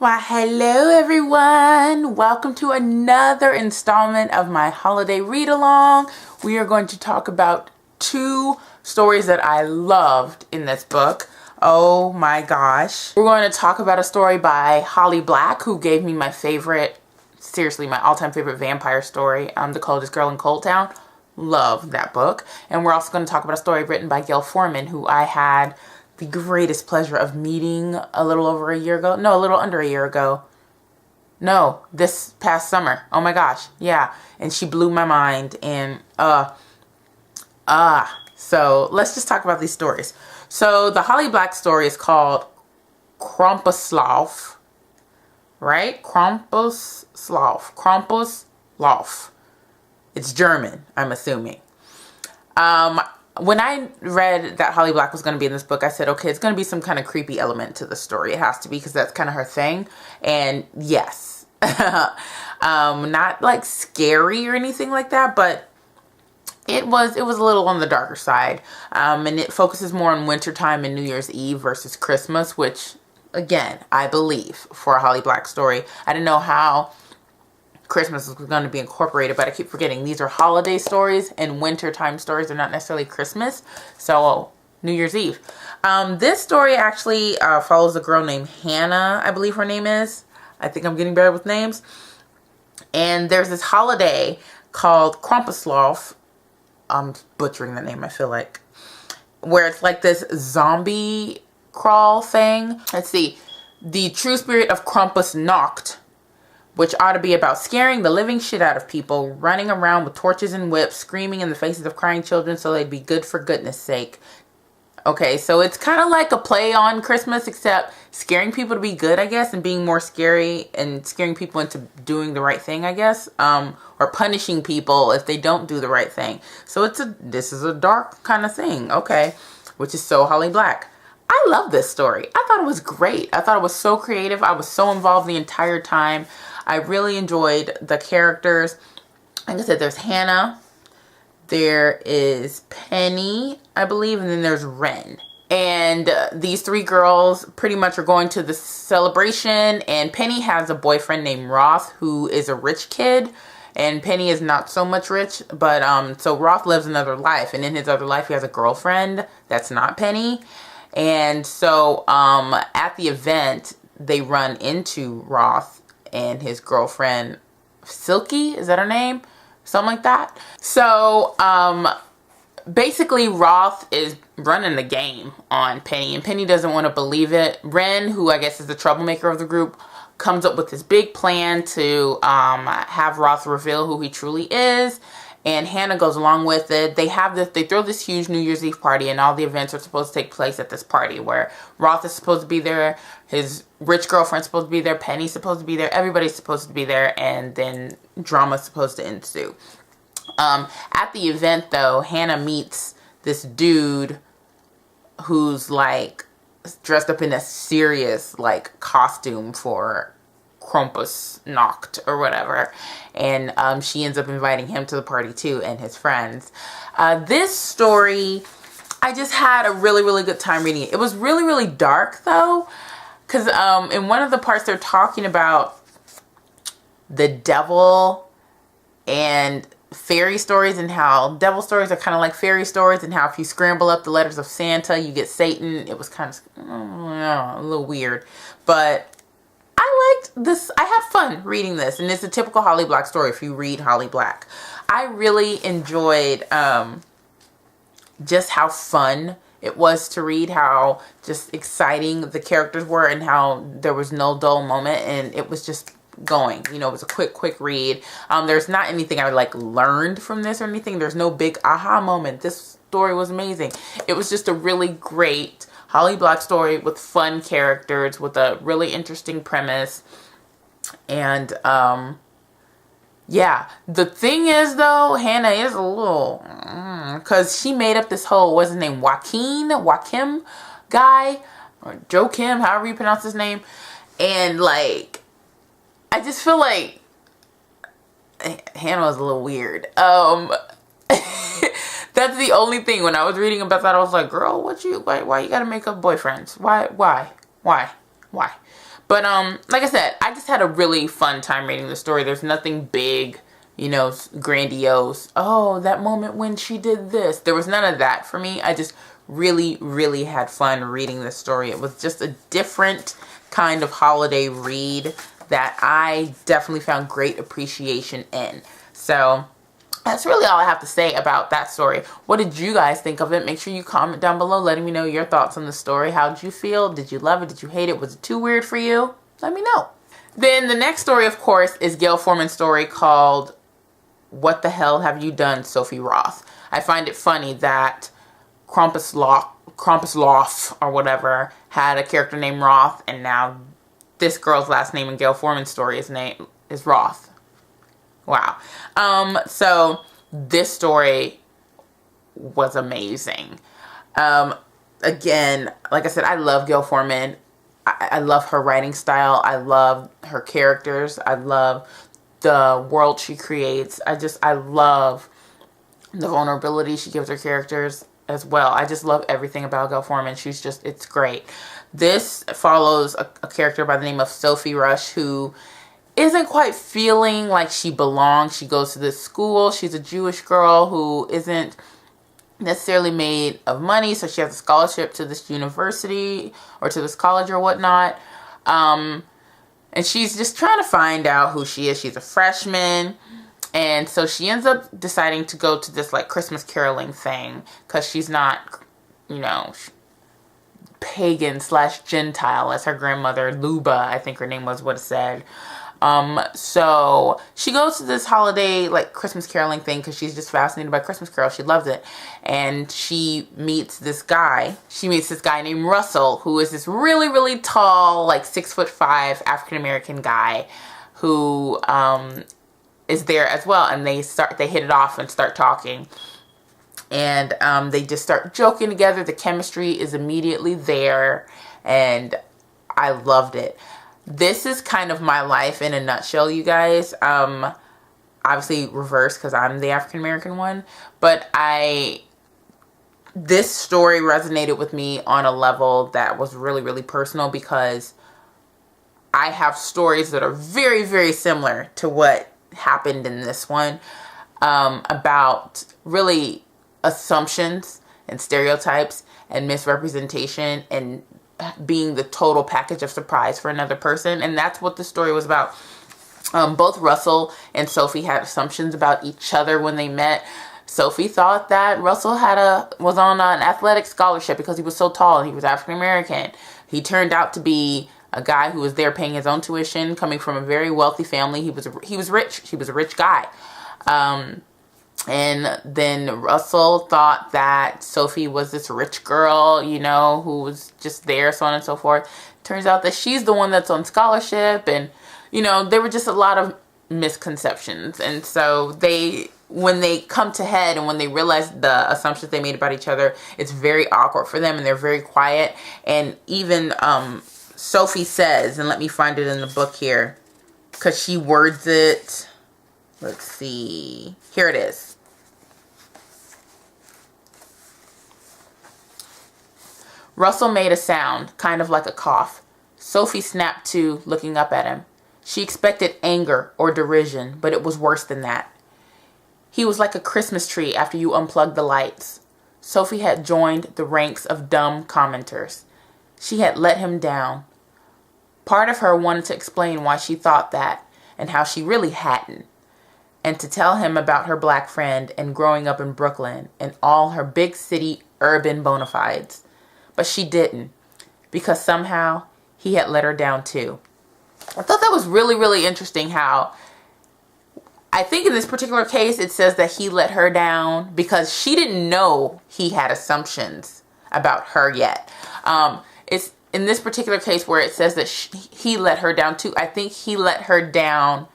Why, hello everyone! Welcome to another installment of my holiday read-along. We are going to talk about two stories that I loved in this book. Oh my gosh. We're going to talk about a story by Holly Black, who gave me my favorite, seriously, my all-time favorite vampire story, The Coldest Girl in Cold Town. Love that book. And we're also going to talk about a story written by Gayle Forman, who I had the greatest pleasure of meeting a little over a year ago. No, a little under a year ago. No, this past summer. Oh my gosh. Yeah. And she blew my mind. And, so let's just talk about these stories. So the Holly Black story is called Krampuslauf, right? Krampuslauf. It's German, I'm assuming. When I read that Holly Black was going to be in this book, I said, okay, it's going to be some kind of creepy element to the story. It has to be, because that's kind of her thing. And yes, not like scary or anything like that, but it was a little on the darker side. And it focuses more on wintertime and New Year's Eve versus Christmas, which, again, I believe for a Holly Black story. I didn't know how Christmas is going to be incorporated, but I keep forgetting these are holiday stories, and wintertime stories are not necessarily Christmas. So New Year's Eve. This story actually follows a girl named Hannah, I believe her name is. I think I'm getting better with names. And there's this holiday called Krampuslauf. I'm butchering the name, I feel like. Where it's like this zombie crawl thing. Let's see. The true spirit of Krampusnacht, which ought to be about scaring the living shit out of people, running around with torches and whips, screaming in the faces of crying children so they'd be good for goodness sake. Okay, so it's kind of like a play on Christmas, except scaring people to be good, I guess, and being more scary and scaring people into doing the right thing, I guess, or punishing people if they don't do the right thing. So this is a dark kind of thing, okay, which is so Holly Black. I love this story. I thought it was great. I thought it was so creative. I was so involved the entire time. I really enjoyed the characters. Like I said, there's Hannah, there is Penny, I believe, and then there's Wren. And these three girls pretty much are going to the celebration, and Penny has a boyfriend named Roth, who is a rich kid, and Penny is not so much rich, but so Roth lives another life, and in his other life he has a girlfriend that's not Penny. And so at the event, they run into Roth and his girlfriend, Silky, is that her name? Something like that. So basically Roth is running the game on Penny, and Penny doesn't want to believe it. Wren, who I guess is the troublemaker of the group, comes up with this big plan to have Roth reveal who he truly is. And Hannah goes along with it. They throw this huge New Year's Eve party, and all the events are supposed to take place at this party where Roth is supposed to be there, his rich girlfriend's supposed to be there, Penny's supposed to be there, everybody's supposed to be there, and then drama's supposed to ensue. At the event, though, Hannah meets this dude who's like dressed up in a serious like costume for Krampusnacht or whatever, and she ends up inviting him to the party too, and his friends. This story, I just had a really good time reading it. It was really dark though, because in one of the parts they're talking about the devil and fairy stories, and how devil stories are kind of like fairy stories, and how if you scramble up the letters of Santa you get Satan. It was kind of a little weird, but I liked this. I had fun reading this, and it's a typical Holly Black story if you read Holly Black. I really enjoyed just how fun it was to read, how just exciting the characters were, and how there was no dull moment, and it was just going. You know, it was a quick read. There's not anything I like learned from this or anything. There's no big aha moment. This story was amazing. It was just a really great Holly Black story with fun characters, with a really interesting premise. And yeah, the thing is though, Hannah is a little because she made up this whole, what's his name, Joachim guy, or Joe Kim, however you pronounce his name. And like, I just feel like Hannah was a little weird. That's the only thing. When I was reading about that, I was like, girl, why you gotta make up boyfriends? Why? But like I said, I just had a really fun time reading the story. There's nothing big, you know, grandiose. Oh, that moment when she did this. There was none of that for me. I just really, really had fun reading this story. It was just a different kind of holiday read that I definitely found great appreciation in. So that's really all I have to say about that story. What did you guys think of it? Make sure you comment down below letting me know your thoughts on the story. How did you feel? Did you love it? Did you hate it? Was it too weird for you? Let me know. Then the next story, of course, is Gayle Forman's story called What the Hell Have You Done, Sophie Roth? I find it funny that Krampusloff or whatever had a character named Roth, and now this girl's last name in Gayle Forman's story is Roth. Wow. So this story was amazing. Again, like I said, I love Gayle Forman. I love her writing style. I love her characters. I love the world she creates. I love the vulnerability she gives her characters as well. I just love everything about Gayle Forman. It's great. This follows a character by the name of Sophie Rush, who isn't quite feeling like she belongs. She goes to this school. She's a Jewish girl who isn't necessarily made of money, so she has a scholarship to this university or to this college or whatnot. And she's just trying to find out who she is. She's a freshman. And so she ends up deciding to go to this like Christmas caroling thing because she's not, you know, pagan / Gentile, as her grandmother, Luba, I think her name was what it said. So she goes to this holiday, like Christmas caroling thing because she's just fascinated by Christmas carols. She loves it. And she meets this guy. She meets this guy named Russell, who is this really, really tall, like 6'5" African-American guy who, is there as well. And they hit it off and start talking. And they just start joking together. The chemistry is immediately there. And I loved it. This is kind of my life in a nutshell, you guys. Obviously reverse because I'm the African-American one. But this story resonated with me on a level that was really, really personal because I have stories that are very, very similar to what happened in this one. About really assumptions and stereotypes and misrepresentation and being the total package of surprise for another person. And that's what the story was about. Both Russell and Sophie had assumptions about each other when they met. Sophie thought that Russell was on an athletic scholarship because he was so tall and he was African American. He turned out to be a guy who was there paying his own tuition, coming from a very wealthy family. He was rich. He was a rich guy. And then Russell thought that Sophie was this rich girl, you know, who was just there, so on and so forth. Turns out that she's the one that's on scholarship. And, you know, there were just a lot of misconceptions. And so when they come to head and when they realize the assumptions they made about each other, it's very awkward for them and they're very quiet. And even Sophie says, and let me find it in the book here, because she words it. Let's see. Here it is. Russell made a sound, kind of like a cough. Sophie snapped to, looking up at him. She expected anger or derision, but it was worse than that. He was like a Christmas tree after you unplugged the lights. Sophie had joined the ranks of dumb commenters. She had let him down. Part of her wanted to explain why she thought that and how she really hadn't, and to tell him about her black friend and growing up in Brooklyn and all her big city urban bona fides. But she didn't, because somehow he had let her down too. I thought that was really, really interesting how I think in this particular case it says that he let her down because she didn't know he had assumptions about her yet. It's in this particular case where it says that he let her down too. I think he let her down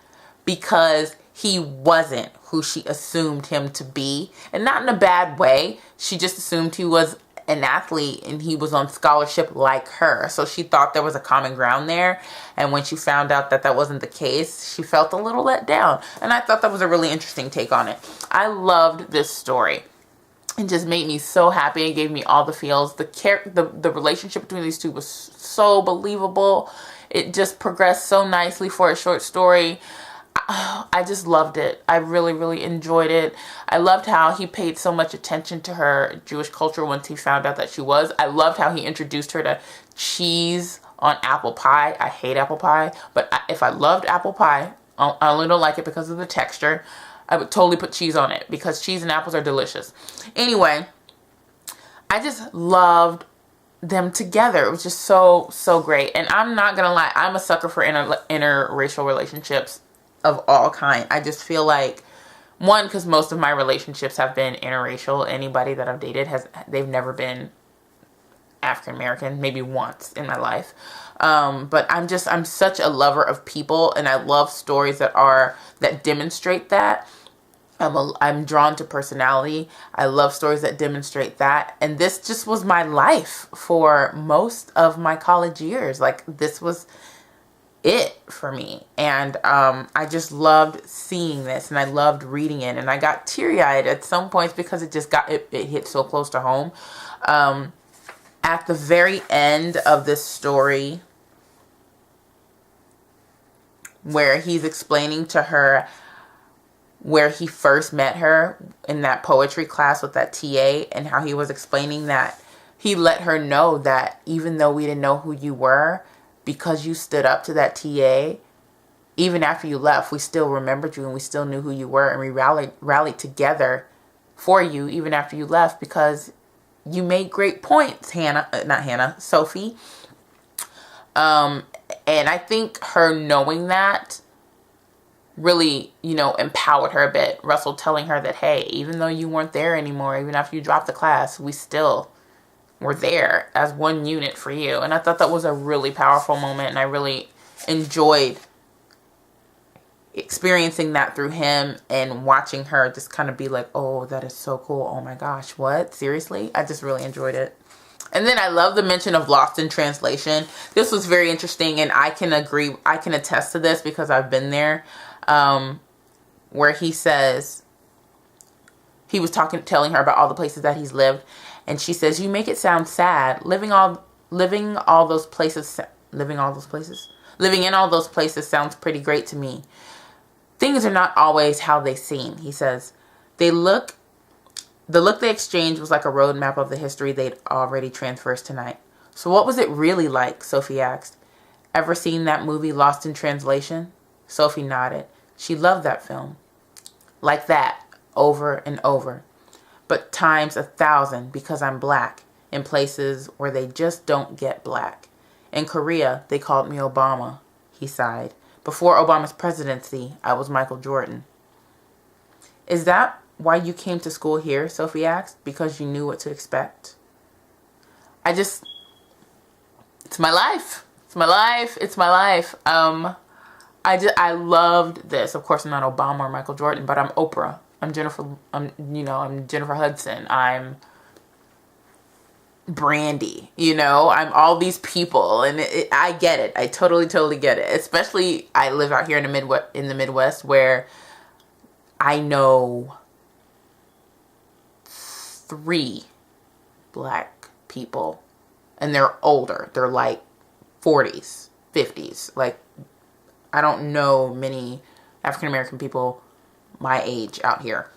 because he wasn't who she assumed him to be. And not in a bad way. She just assumed he was an athlete and he was on scholarship like her. So she thought there was a common ground there. And when she found out that that wasn't the case, she felt a little let down. And I thought that was a really interesting take on it. I loved this story. It just made me so happy. It gave me all the feels. The relationship between these two was so believable. It just progressed so nicely for a short story. I just loved it. I really, really enjoyed it. I loved how he paid so much attention to her Jewish culture once he found out that she was. I loved how he introduced her to cheese on apple pie. I hate apple pie, but if I loved apple pie, I only don't like it because of the texture. I would totally put cheese on it because cheese and apples are delicious. Anyway, I just loved them together. It was just so, so great. And I'm not going to lie, I'm a sucker for interracial relationships of all kind. I just feel like, one, because most of my relationships have been interracial. Anybody that I've dated they've never been African American, maybe once in my life. But I'm such a lover of people, and I love stories that demonstrate that. I'm drawn to personality. I love stories that demonstrate that. And this just was my life for most of my college years. Like, this was it for me. And I just loved seeing this, and I loved reading it. And I got teary-eyed at some points because it hit so close to home. At the very end of this story, where he's explaining to her where he first met her in that poetry class with that TA, and how he was explaining that he let her know that even though we didn't know who you were, because you stood up to that TA, even after you left, we still remembered you and we still knew who you were, and we rallied together for you even after you left because you made great points, Sophie. And I think her knowing that really, empowered her a bit. Russell telling her that, hey, even though you weren't there anymore, even after you dropped the class, we still were there as one unit for you. And I thought that was a really powerful moment, and I really enjoyed experiencing that through him and watching her just kind of be like, oh, that is so cool. Oh my gosh, what? Seriously? I just really enjoyed it. And then I love the mention of Lost in Translation. This was very interesting, and I can attest to this because I've been there, where he says, he was telling her about all the places that he's lived, and she says, you make it sound sad. Living in all those places sounds pretty great to me. Things are not always how they seem, he says. The look they exchanged was like a roadmap of the history they'd already traversed tonight. So what was it really like? Sophie asked. Ever seen that movie Lost in Translation? Sophie nodded. She loved that film. Like that, over and over. But times 1,000 because I'm black in places where they just don't get black. In Korea, they called me Obama, he sighed. Before Obama's presidency, I was Michael Jordan. Is that why you came to school here? Sophie asked. Because you knew what to expect? It's my life. It's my life. It's my life. I loved this. Of course, I'm not Obama or Michael Jordan, but I'm Oprah. I'm Jennifer Hudson. I'm Brandy, I'm all these people, and I get it. I totally get it. Especially, I live out here in the Midwest, where I know 3 black people, and they're older. They're like 40s, 50s. Like, I don't know many African American people my age out here,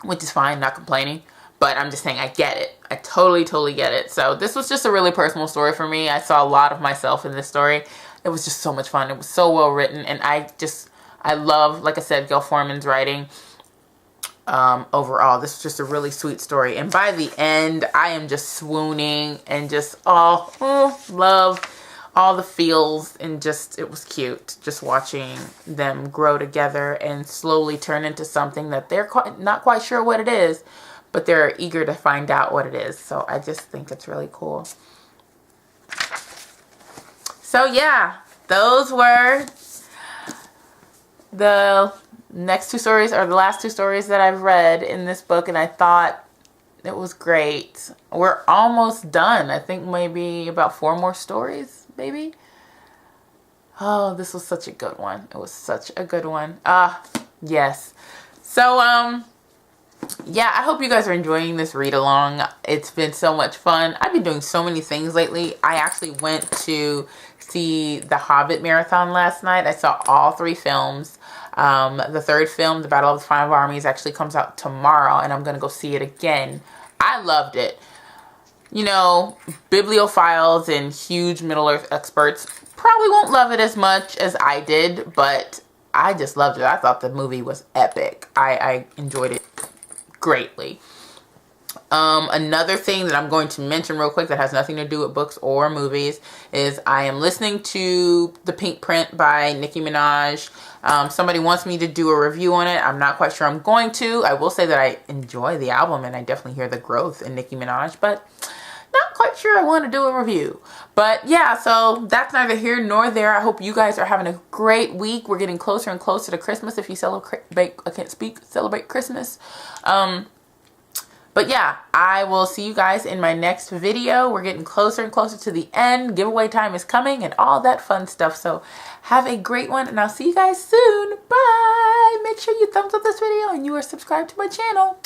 which is fine, not complaining. But I'm just saying, I get it. I totally get it. So this was just a really personal story for me. I saw a lot of myself in this story. It was just so much fun. It was so well written. And I love, like I said, Gayle Forman's writing. Overall, this was just a really sweet story. And by the end, I am just swooning and just, love all the feels. And just, it was cute. Just watching them grow together and slowly turn into something that they're not quite sure what it is, but they're eager to find out what it is. So I just think it's really cool. So yeah, those were the next 2 stories, or the last 2 stories that I've read in this book, and I thought it was great. We're almost done. I think maybe about 4 more stories, maybe. Oh, this was such a good one. It was such a good one. Yes. So, yeah, I hope you guys are enjoying this read along. It's been so much fun. I've been doing so many things lately. I actually went to see the Hobbit marathon last night. I saw all 3 films. The 3rd film, The Battle of the Five Armies, actually comes out tomorrow, and I'm going to go see it again. I loved it. You know, bibliophiles and huge Middle-earth experts probably won't love it as much as I did, but I just loved it. I thought the movie was epic. I enjoyed it greatly. Another thing that I'm going to mention real quick that has nothing to do with books or movies is I am listening to The Pink Print by Nicki Minaj. Somebody wants me to do a review on it. I'm not quite sure I'm going to. I will say that I enjoy the album and I definitely hear the growth in Nicki Minaj, but not quite sure I want to do a review. But yeah, so that's neither here nor there. I hope you guys are having a great week. We're getting closer and closer to Christmas if you celebrate Christmas. But yeah, I will see you guys in my next video. We're getting closer and closer to the end. Giveaway time is coming and all that fun stuff. So have a great one and I'll see you guys soon. Bye. Make sure you thumbs up this video and you are subscribed to my channel.